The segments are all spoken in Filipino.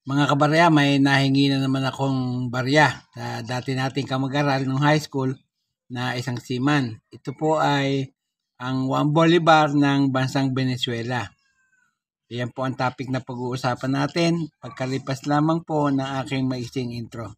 Mga kabarya, may nahingi na naman akong barya sa dati nating kamag-aral nung high school na isang seaman. Ito po ay ang 1 Bolivar ng bansang Venezuela. Yan po ang topic na pag-uusapan natin pagkalipas lamang po ng aking maiksing intro.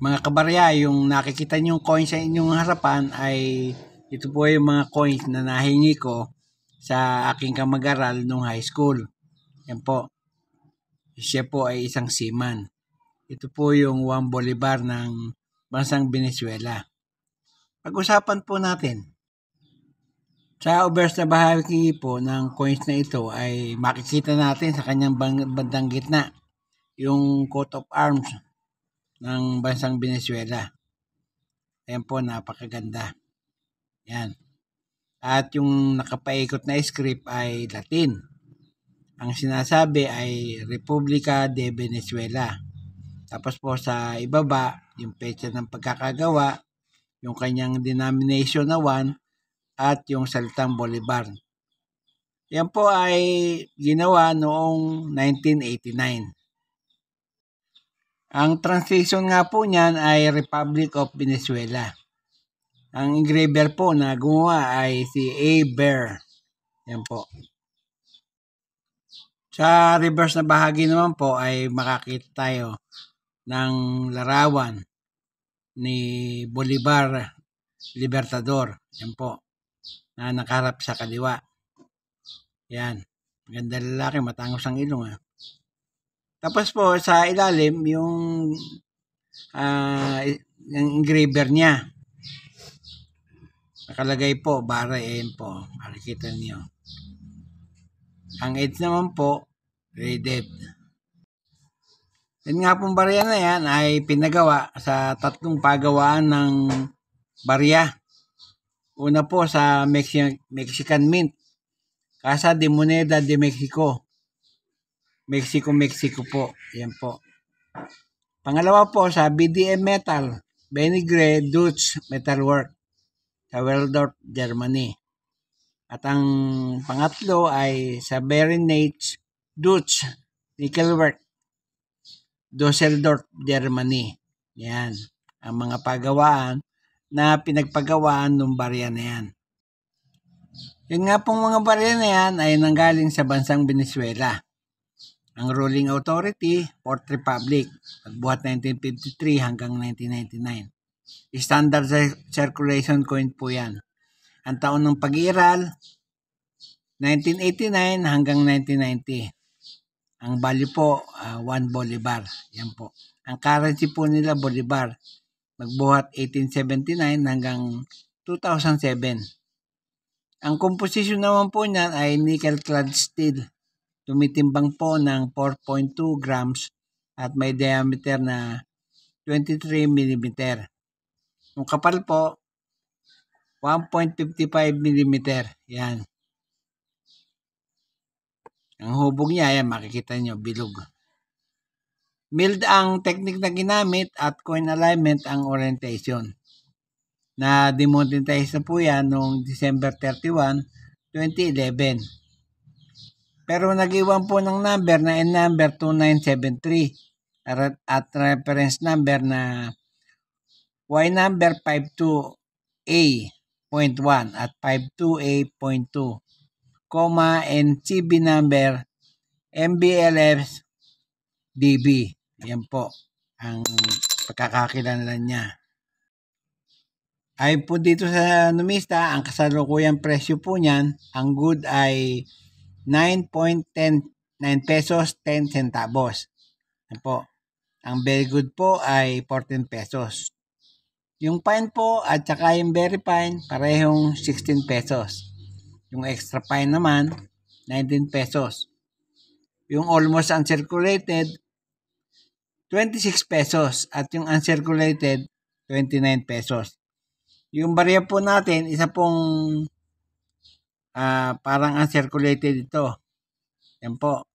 Mga kabarya, yung nakikita nyong coins sa inyong harapan ay ito po yung mga coins na nahingi ko sa aking kamag-aral nung high school. Yan po. Siya po ay isang seaman. Ito po yung 1 Bolivar ng bansang Venezuela. Pag-usapan po natin. Sa obverse na bahagi po ng coins na ito ay makikita natin sa kanyang bandang gitna yung coat of arms ng bansang Venezuela. Ayan po, napakaganda. Yan. At yung nakapaikot na script ay Latin. Ang sinasabi ay Republica de Venezuela. Tapos po sa ibaba, yung petsa ng pagkakagawa, yung kanyang denomination na 1, at yung salitang Bolivar. Yan po ay ginawa noong 1989. Ang translation nga po niyan ay Republic of Venezuela. Ang engraver po na gumawa ay si A. Bear. Yan po. Sa reverse na bahagi naman po ay makakita tayo ng larawan ni Bolivar Libertador. Yan po. Na nakaharap sa kaliwa. Yan. Maganda lalaki, matangos ang ilong. Tapos po sa ilalim yung engraver niya. Nakalagay po, bara po. Makikita niyo. Ang edge naman po, rated. Yan nga pong barya na yan ay pinagawa sa 3 pagawaan ng barya. Una po sa Mexican Mint. Casa de Moneda de Mexico. Mexico po. Yan po. Pangalawa po sa BDM Metal, Benigre Dutch Metalwork sa Waldorf, Germany. At ang pangatlo ay sa Berennate Dutch Nickelwork, Düsseldorf, Germany. Yan. Ang mga pagawaan na pinagpagawaan ng barya na yan. Yun nga pong mga barya na yan ay nanggaling sa bansang Venezuela. Ang ruling authority, Fourth Republic, pagbuhat 1953 hanggang 1999. Standard circulation coin po yan. Ang taon ng pag-iiral, 1989 hanggang 1990. Ang value po, 1 Bolivar. Yan po. Ang currency po nila, Bolivar. Magbuhat 1879 hanggang 2007. Ang composition naman po niyan ay nickel-clad steel. Tumitimbang po ng 4.2 grams at may diameter na 23 mm. Yung kapal po, 1.55 mm. Yan. Ang hubog niya, yan, makikita nyo, bilog. Milled ang technique na ginamit at coin alignment ang orientation. Na demonetize na po yan noong December 31, 2011. Pero nag-iwan po ng number na N number 2973 at reference number na Y number 52A.1 at 52A.2, NCB number MBLF DB. Yan po ang pagkakakilanlan niya. Ay po dito sa numista, ang kasalukuyang presyo po niyan, ang good ay 9.10 pesos 10 centavos. Yan po. Ang very good po ay 14 pesos. Yung fine po at saka yung very fine, parehong 16 pesos. Yung extra fine naman, 19 pesos. Yung almost uncirculated, 26 pesos. At yung uncirculated, 29 pesos. Yung barya po natin, isa pong parang uncirculated ito. Yan po.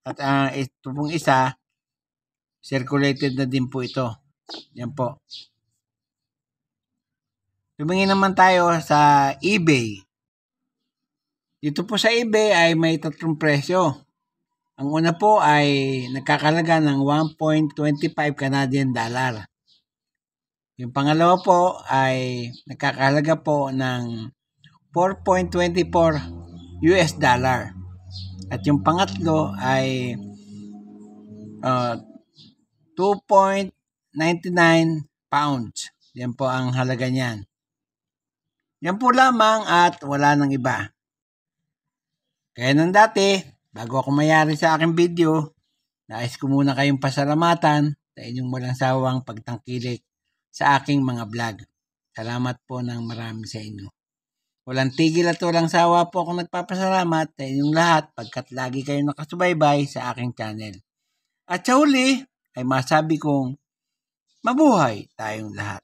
At ito pong isa, circulated na din po ito. Yan po. Tumingin naman tayo sa eBay. Dito po sa eBay ay may tatlong presyo. Ang una po ay nagkakalaga ng 1.25 Canadian dollar. Yung pangalawa po ay nagkakalaga po ng 4.24 US dollar. At yung pangatlo ay 2.99 pounds. Yan po ang halaga niyan. Yan po lamang at wala nang iba. Kaya nang dati, bago ako mayari sa aking video, nais ko muna kayong pasalamatan sa inyong walang sawang pagtangkilik sa aking mga vlog. Salamat po ng marami sa inyo. Walang tigil at walang sawa po akong nagpapasalamat sa inyong lahat pagkat lagi kayong nakasubaybay sa aking channel. At sa huli ay masabi kong mabuhay tayong lahat.